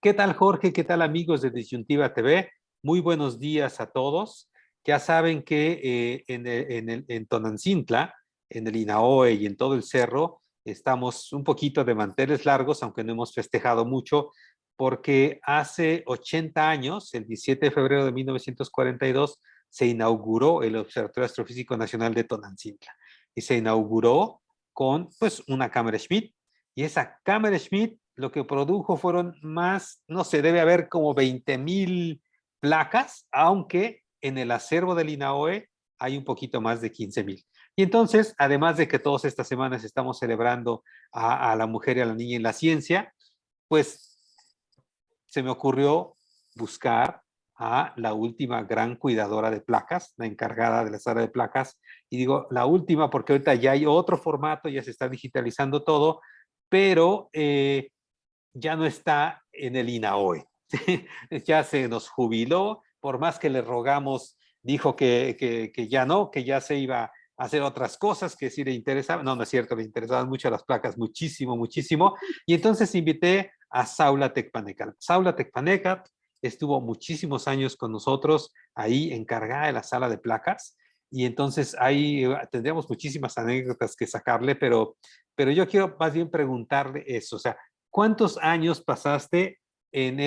¿Qué tal, Jorge? ¿Qué tal, amigos de Disyuntiva TV? Muy buenos días a todos. Ya saben que en Tonancintla, en el Inaoe y en todo el cerro, estamos un poquito de manteles largos, aunque no hemos festejado mucho, porque hace 80 años, el 17 de febrero de 1942, se inauguró el Observatorio Astrofísico Nacional de Tonancintla. Y se inauguró con, pues, una cámara Schmidt. Y esa cámara Schmidt lo que produjo fueron más, no sé, debe haber como 20,000 placas, aunque en el acervo del INAOE hay un poquito más de 15,000. Y entonces, además de que todas estas semanas estamos celebrando a la mujer y a la niña en la ciencia, pues se me ocurrió buscar a la última gran cuidadora de placas, la encargada de la sala de placas, y digo la última porque ahorita ya hay otro formato, ya se está digitalizando todo, pero ya no está en el INAOE. Ya se nos jubiló, por más que le rogamos, dijo que ya no, que ya se iba a hacer otras cosas que sí le interesaban. No, no es cierto, le interesaban mucho las placas, muchísimo, muchísimo. Y entonces invité a Saula Tecpanecat. Saula Tecpanecat estuvo muchísimos años con nosotros ahí encargada de la sala de placas. Y entonces ahí tendríamos muchísimas anécdotas que sacarle, pero yo quiero más bien preguntarle eso, o sea, ¿cuántos años pasaste en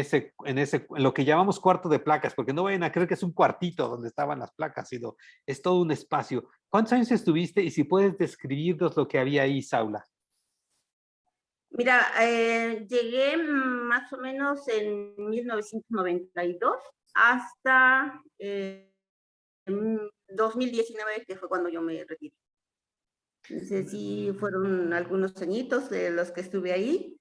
lo que llamamos cuarto de placas? Porque no vayan a creer que es un cuartito donde estaban las placas, sino es todo un espacio. ¿Cuántos años estuviste? Y si puedes describirnos lo que había ahí, Saula. Mira, llegué más o menos en 1992 hasta 2019, que fue cuando yo me retiré. Entonces sí, fueron algunos añitos de los que estuve ahí.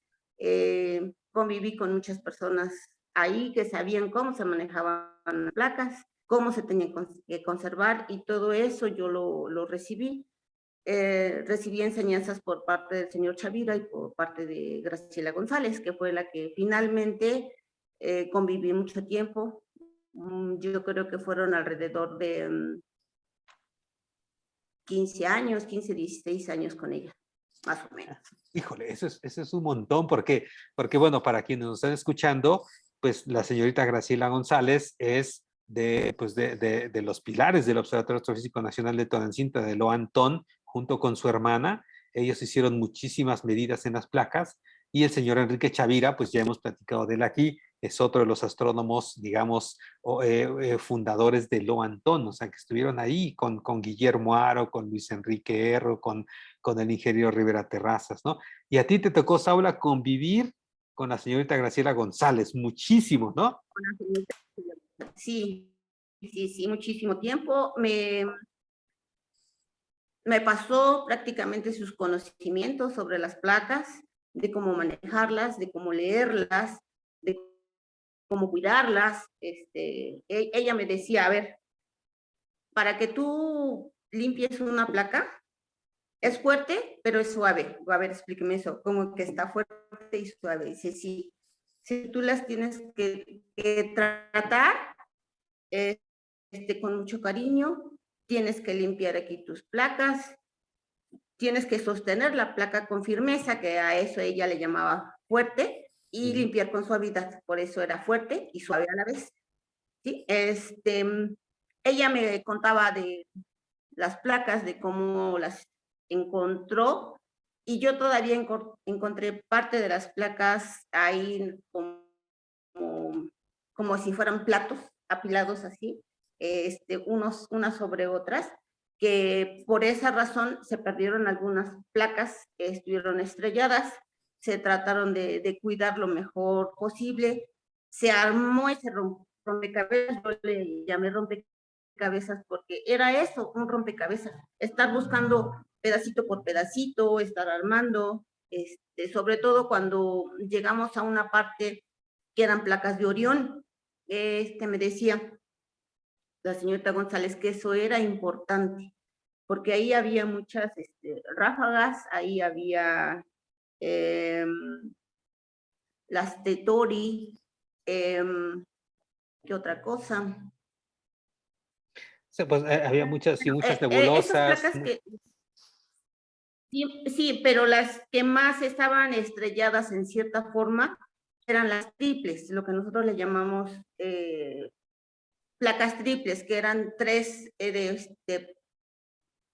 Conviví con muchas personas ahí que sabían cómo se manejaban las placas, cómo se tenían que conservar, y todo eso yo lo recibí. Recibí enseñanzas por parte del señor Chavira y por parte de Graciela González, que fue la que finalmente conviví mucho tiempo. Yo creo que fueron alrededor de 15 años, 15, 16 años con ella, más o menos. Híjole, eso es un montón, porque bueno, para quienes nos están escuchando, pues la señorita Graciela González es de los pilares del Observatorio Astrofísico Nacional de Tonancintla, de Loantón, junto con su hermana. Ellos hicieron muchísimas medidas en las placas, y el señor Enrique Chavira, pues ya hemos platicado de él aquí, es otro de los astrónomos, digamos, fundadores de Loantón, o sea, que estuvieron ahí con Guillermo Aro, con Luis Enrique Erro, con el ingeniero Rivera Terrazas, ¿no? Y a ti te tocó, Saula, convivir con la señorita Graciela González, muchísimo, ¿no? Sí, sí, sí, muchísimo tiempo. Me pasó prácticamente sus conocimientos sobre las placas, de cómo manejarlas, de cómo leerlas, de cómo cuidarlas. Ella me decía, a ver, para que tú limpies una placa, es fuerte, pero es suave. A ver, explíqueme eso, como que está fuerte y suave. Dice, sí, si tú las tienes que tratar con mucho cariño, tienes que limpiar aquí tus placas, tienes que sostener la placa con firmeza, que a eso ella le llamaba fuerte, y limpiar con suavidad, por eso era fuerte y suave a la vez. ¿Sí? Ella me contaba de las placas, de cómo las encontró, y yo todavía encontré parte de las placas ahí como si fueran platos apilados así, unas sobre otras, que por esa razón se perdieron algunas placas, estuvieron estrelladas, se trataron de cuidar lo mejor posible, se armó ese rompecabezas, yo le llamé rompecabezas porque era eso, un rompecabezas, estar buscando pedacito por pedacito, estar armando, sobre todo cuando llegamos a una parte que eran placas de Orión. Me decía la señorita González que eso era importante, porque ahí había muchas ráfagas, ahí había las Tetori, ¿qué otra cosa? Sí, pues había muchas y muchas Esas nebulosas. placas que, sí, sí, pero las que más estaban estrelladas en cierta forma eran las triples, lo que nosotros le llamamos placas triples, que eran 3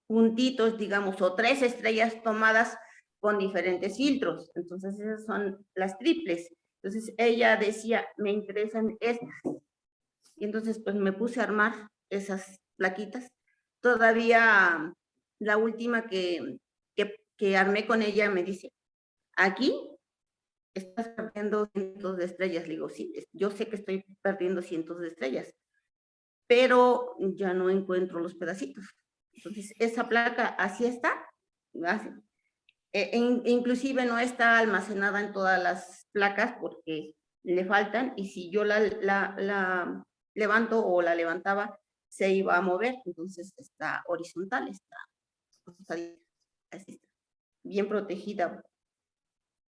puntitos, digamos, o 3 estrellas tomadas con diferentes filtros. Entonces, esas son las triples. Entonces, ella decía, me interesan estas. Y entonces, pues, me puse a armar esas plaquitas. Todavía la última que armé con ella me dice, aquí estás perdiendo cientos de estrellas. Le digo, sí, yo sé que estoy perdiendo cientos de estrellas, pero ya no encuentro los pedacitos. Entonces, esa placa así está, así. Inclusive no está almacenada en todas las placas porque le faltan, y si yo la levanto o la levantaba, se iba a mover. Entonces está horizontal, está así está, bien protegida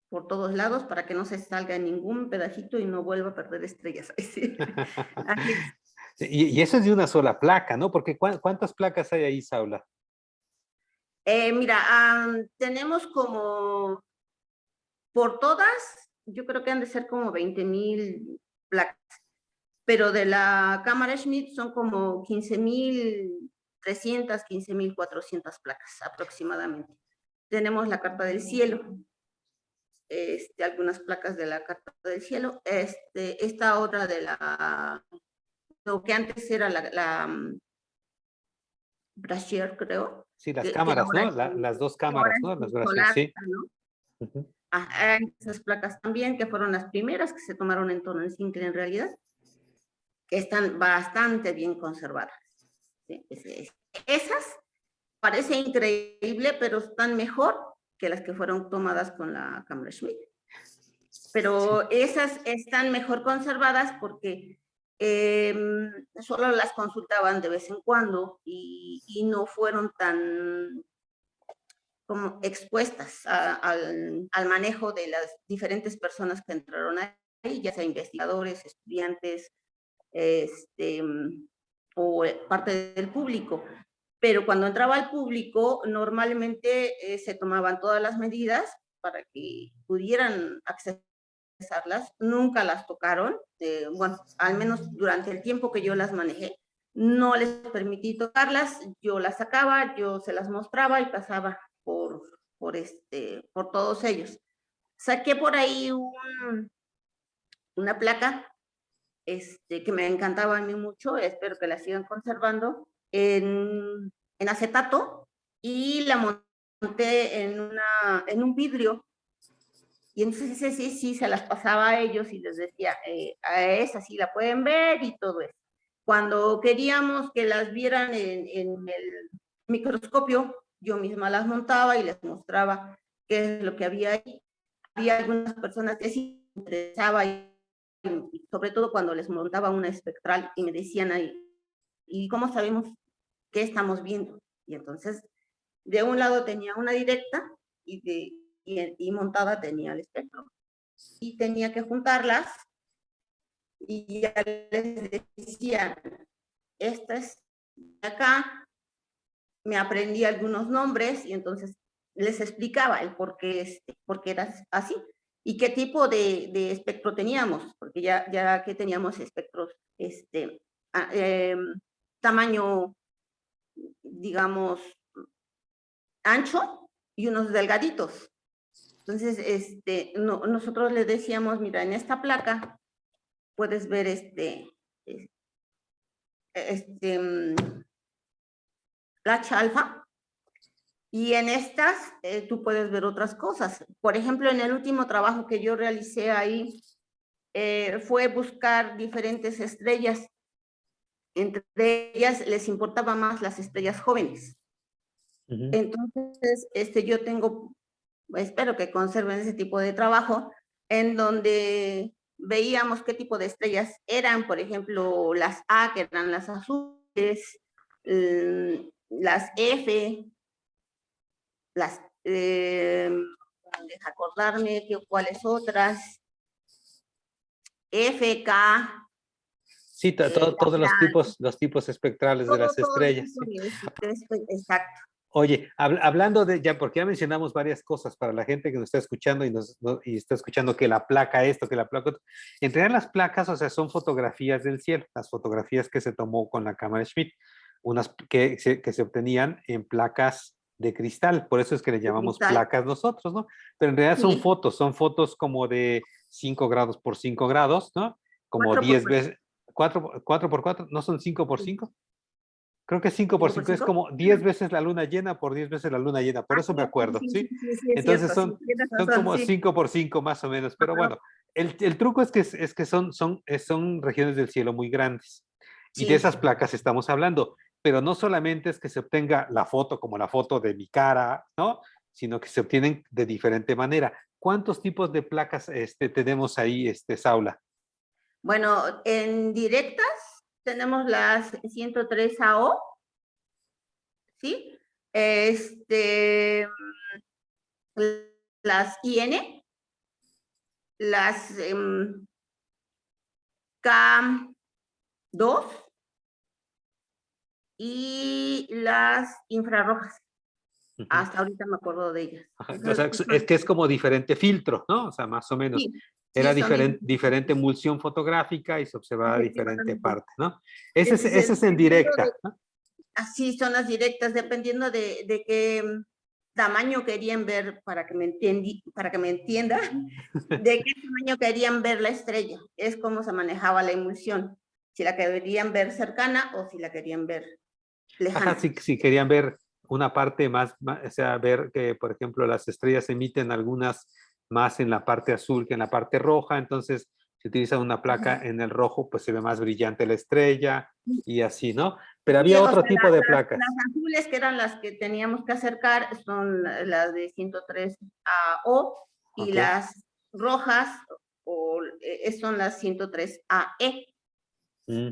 por todos lados para que no se salga ningún pedacito y no vuelva a perder estrellas. Así es. Y eso es de una sola placa, ¿no? Porque ¿cuántas placas hay ahí, Saula? Mira, tenemos como, por todas, yo creo que han de ser como 20,000 placas, pero de la cámara Schmidt son como 15,300, 15,400 placas aproximadamente. Tenemos la carta del cielo, algunas placas de la carta del cielo, esta otra de lo que antes era la Brashier, creo. Sí, las Que cámaras, ahora ¿no? es, Las dos que ahora cámaras, ¿no? es Las Brashear, solar, sí. ¿no? Ujú. Esas placas también, que fueron las primeras que se tomaron en Tonancintle en realidad, que están bastante bien conservadas. ¿Sí? Esas parece increíble, pero están mejor que las que fueron tomadas con la cámara Schmidt. Pero esas están mejor conservadas porque solo las consultaban de vez en cuando y no fueron tan como expuestas al manejo de las diferentes personas que entraron ahí, ya sea investigadores, estudiantes, o parte del público. Pero cuando entraba el público, normalmente se tomaban todas las medidas para que pudieran accesarlas. Nunca las tocaron, bueno, al menos durante el tiempo que yo las manejé, no les permití tocarlas. Yo las sacaba, yo se las mostraba y pasaba por todos ellos. Saqué por ahí una placa que me encantaba a mí mucho, espero que la sigan conservando, en acetato, y la monté en un vidrio. Y entonces sí, se las pasaba a ellos y les decía, a esa sí la pueden ver y todo eso. Cuando queríamos que las vieran en el microscopio, yo misma las montaba y les mostraba qué es lo que había ahí. Había algunas personas que sí les interesaba, y sobre todo cuando les montaba una espectral y me decían ahí, ¿y cómo sabemos qué estamos viendo? Y entonces, de un lado tenía una directa y montada tenía el espectro. Y tenía que juntarlas y ya les decía, esta es de acá, me aprendí algunos nombres y entonces les explicaba el por qué era así y qué tipo de espectro teníamos, porque ya que teníamos espectros tamaño, digamos, ancho y unos delgaditos. Entonces, nosotros le decíamos, mira, en esta placa puedes ver Lacha alfa, y en estas tú puedes ver otras cosas. Por ejemplo, en el último trabajo que yo realicé ahí fue buscar diferentes estrellas. Entre ellas les importaba más las estrellas jóvenes. Entonces, yo tengo, espero que conserven ese tipo de trabajo, en donde veíamos qué tipo de estrellas eran, por ejemplo, las A, que eran las azules, las F, las, deja acordarme cuáles otras, FK. Sí, todos los tipos espectrales de las Todo estrellas, tipo sí. exacto. Oye, hablando de, ya, porque ya mencionamos varias cosas para la gente que nos está escuchando y está escuchando que la placa esto, que la placa otro. En realidad las placas, o sea, son fotografías del cielo, las fotografías que se tomó con la cámara Schmidt, unas que se obtenían en placas de cristal, por eso es que le De llamamos cristal. placas nosotros, ¿no? Pero en realidad Sí, son fotos como de 5 grados por 5 grados, ¿no? Como 4 por 10 4. veces, 4 por 4, ¿no son 5 por 5? Creo que 5 por 5 por 5 es 5. como 10 veces la luna llena por 10 veces la luna llena, por eso me Sí, acuerdo, sí, sí, ¿sí? sí, sí, es Entonces cierto, sí, tienes son razón, como sí. 5 por 5 más o menos, pero Ajá, bueno, el truco es que son regiones del cielo muy grandes y de sí, esas placas estamos hablando, pero no solamente es que se obtenga la foto como la foto de mi cara, ¿no? Sino que se obtienen de diferente manera. ¿Cuántos tipos de placas tenemos ahí, Saula? bueno, en directas tenemos las 103 AO, ¿sí? Este, las IN, las K2 y las infrarrojas. Ujú. Hasta ahorita me acuerdo de ellas. Ajá, o sea, Esas es son, que es como diferente filtro, ¿no? O sea, más o menos. sí, sí, Era son diferente diferentes, emulsión fotográfica y se observaba diferente efectivamente. parte, ¿no? Ese es, Ese es ese es en dependiendo de, directa, ¿no? así son las directas, dependiendo de qué tamaño querían ver, para que me entienda, de qué tamaño querían ver la estrella. Es como se manejaba la emulsión. Si la querían ver cercana o si la querían ver Ajá, lejana. si querían ver una parte o sea, ver que, por ejemplo, las estrellas emiten algunas más en la parte azul que en la parte roja, entonces si utilizan una placa en el rojo, pues se ve más brillante la estrella y así, ¿no? Pero Sí, había o otro sea, tipo de las placas. azules que eran las que teníamos que acercar son las de 103 AO y Ok. las rojas son las 103 AE. Mm.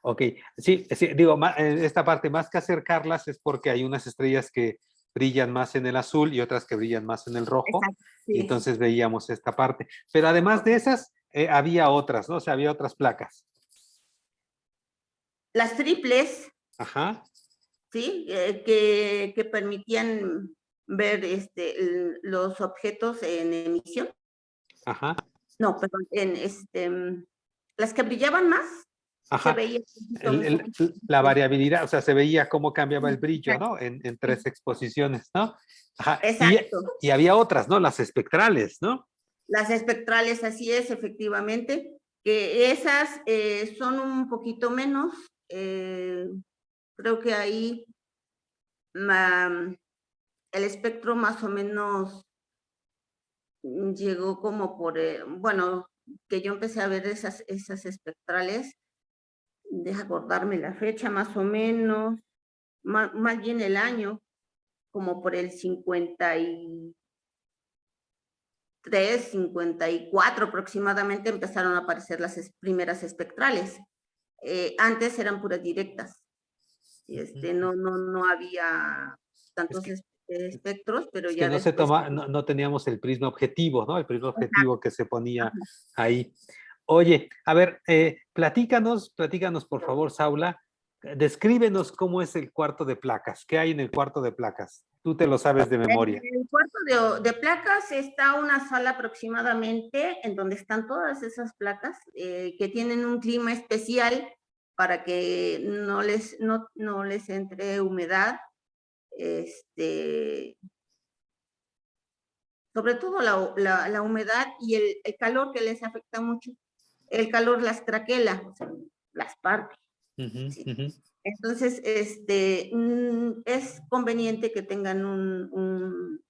Ok, sí, sí, digo, esta parte más que acercarlas es porque hay unas estrellas que brillan más en el azul y otras que brillan más en el rojo, Exacto, y sí. entonces veíamos esta parte. Pero además de esas, había otras, ¿no? O sea, había otras placas. Las triples, Ajá, ¿sí? Que permitían ver los objetos en emisión. ajá, No, perdón, las que brillaban más, se ajá. veía un poquito. La variabilidad, o sea, se veía cómo cambiaba el brillo, Exacto, ¿no? En tres exposiciones, ¿no? Ajá. exacto. Y había otras, ¿no? Las espectrales, ¿no? Las espectrales, así es, efectivamente, que esas son un poquito menos, creo que ahí el espectro más o menos llegó como bueno, que yo empecé a ver esas espectrales, deja acordarme la fecha más o menos, más bien el año, como por el 53, 54 aproximadamente empezaron a aparecer las primeras espectrales. Antes eran puras directas. No había Es tantos que, espectros, pero es que ya no se después. toma, no teníamos el prisma objetivo, ¿no? El prisma Exacto. objetivo que se ponía Ajá. ahí. Oye, a ver, platícanos, por favor, Saula, descríbenos cómo es el cuarto de placas. ¿Qué hay en el cuarto de placas? Tú te lo sabes de En memoria. el cuarto de placas está una sala aproximadamente en donde están todas esas placas que tienen un clima especial para que no les entre humedad, sobre todo la humedad y el calor que les afecta mucho. El calor las craquela, o sea, las parte. Ujú, ¿Sí? ujú. Entonces, es conveniente que tengan un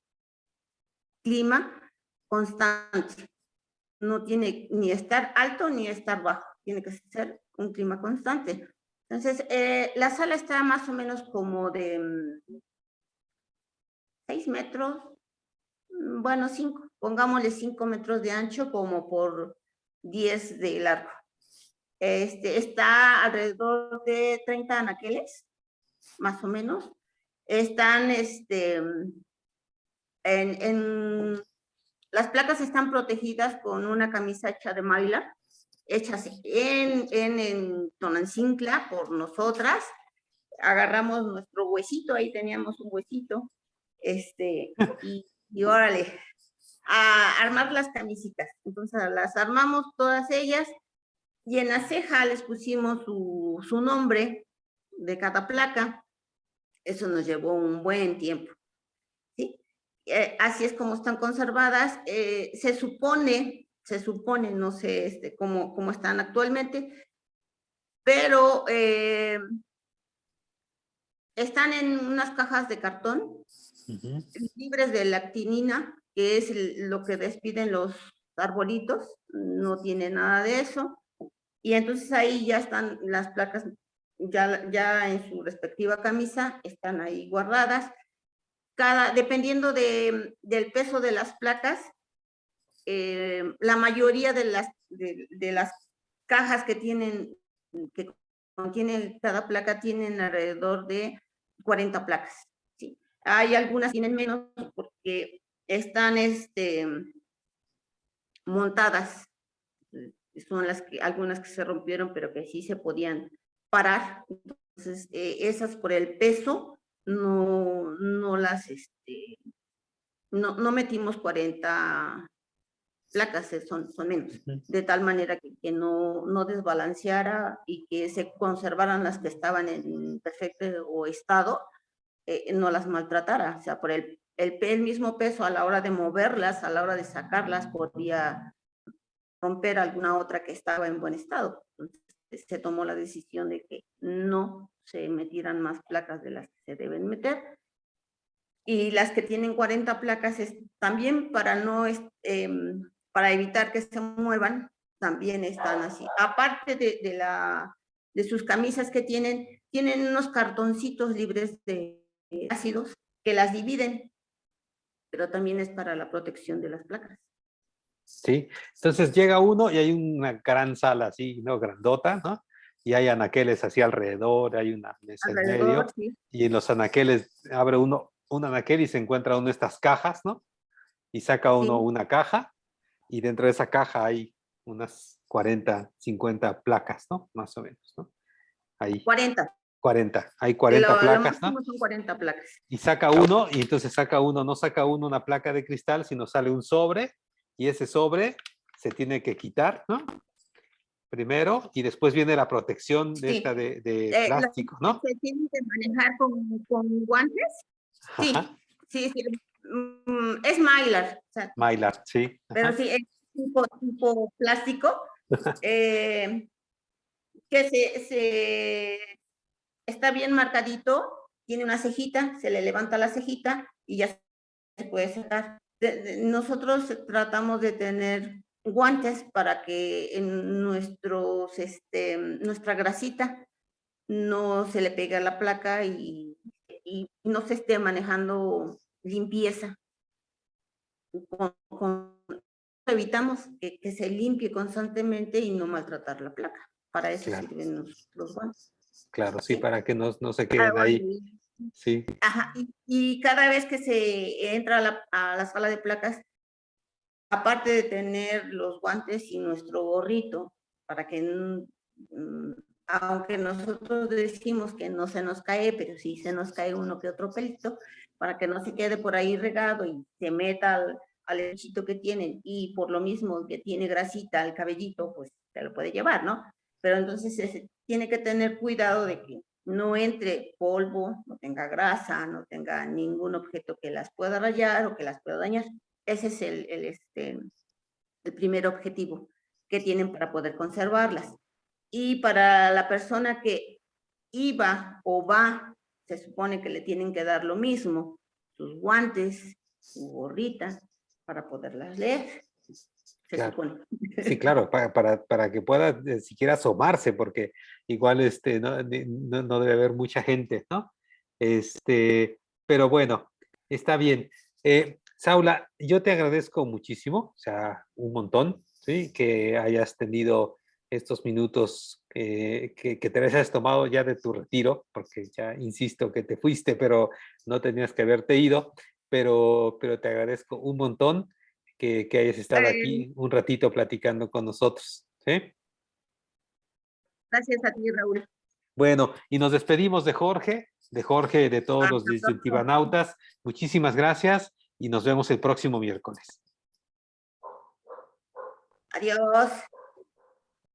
clima constante. No tiene ni estar alto ni estar bajo, tiene que ser un clima constante. Entonces, la sala está más o menos como de 6 metros, bueno, 5, pongámosle 5 metros de ancho como por 10 de largo. Está alrededor de 30 anaqueles, más o menos. Están, las placas están protegidas con una camisa hecha de Mylar, hechas en Tonantzintla por nosotras. agarramos nuestro huesito, ahí teníamos un huesito, y órale, a armar las camisitas. Entonces las armamos todas ellas y en la ceja les pusimos su nombre de cada placa. Eso nos llevó un buen tiempo, ¿sí? Así es como están conservadas. Se supone, no sé cómo están actualmente, pero están en unas cajas de cartón, libres de lactinina, que es lo que despiden los arbolitos, no tiene nada de eso. Y entonces ahí ya están las placas, ya en su respectiva camisa, están ahí guardadas. Dependiendo del peso de las placas, la mayoría de las cajas que contiene cada placa tienen alrededor de 40 placas. ¿Sí? Hay algunas que tienen menos porque están montadas. Son algunas que se rompieron, pero que sí se podían parar. Entonces, esas por el peso no las, no metimos 40 placas, son menos, de tal manera que no desbalanceara y que se conservaran las que estaban en perfecto estado, no las maltratara. O sea, por el mismo peso a la hora de moverlas, a la hora de sacarlas, podía romper alguna otra que estaba en buen estado. Entonces, se tomó la decisión de que no se metieran más placas de las que se deben meter. Y las que tienen 40 placas también para evitar que se muevan, también están así. Aparte de sus camisas que tienen unos cartoncitos libres de ácidos que las dividen, pero también es para la protección de las placas. Sí, entonces llega uno y hay una gran sala así, ¿no? Grandota, ¿no? Y hay anaqueles así alrededor, hay una mesa en medio, Sí. y en los anaqueles abre uno un anaquel y se encuentra uno de estas cajas, ¿no? Y saca uno Sí. una caja, y dentro de esa caja hay unas 40, 50 placas, ¿no? Más o menos, ¿no? Ahí, 40. 40, hay 40 Lo placas, ¿no? máximo son 40 placas. Y saca uno, y entonces no saca uno una placa de cristal, sino sale un sobre, y ese sobre se tiene que quitar, ¿no? Primero, y después viene la protección de esta de plástico, ¿no? Se tienen que manejar con guantes. Sí, Ajá. sí. Es Mylar. O sea, Mylar, sí. pero Ajá. sí, es tipo plástico, que está bien marcadito, tiene una cejita, se le levanta la cejita y ya se puede sacar. Nosotros tratamos de tener guantes para que en nuestra grasita no se le pegue a la placa y no se esté manejando limpieza. Evitamos que se limpie constantemente y no maltratar la placa. Para eso Claro. sirven los guantes. Claro, sí, ¿Sí? para que no se queden ahí. Sí. Ajá, y cada vez que se entra a la sala de placas, aparte de tener los guantes y nuestro gorrito, para que, aunque nosotros decimos que no se nos cae, pero sí se nos cae uno que otro pelito, para que no se quede por ahí regado y se meta al hechito que tienen, y por lo mismo que tiene grasita el cabellito, pues se lo puede llevar, ¿no? Pero entonces tiene que tener cuidado de que no entre polvo, no tenga grasa, no tenga ningún objeto que las pueda rayar o que las pueda dañar. Ese es el primer objetivo que tienen para poder conservarlas. Y para la persona que iba o va, se supone que le tienen que dar lo mismo, sus guantes, su gorrita, para poderlas leer. Se Claro. supone. Sí, claro, para que pueda siquiera asomarse, porque igual no debe haber mucha gente, ¿no? Pero bueno, está bien. Saula, yo te agradezco muchísimo, o sea, un montón, ¿sí? Que hayas tenido estos minutos, que te hayas tomado ya de tu retiro, porque ya insisto que te fuiste, pero no tenías que haberte ido, pero te agradezco un montón que hayas estado aquí un ratito platicando con nosotros, ¿sí? Gracias a ti, Raúl. Bueno, y nos despedimos de Jorge, de todos los Hasta pronto. disyuntivanautas. Muchísimas gracias y nos vemos el próximo miércoles. Adiós.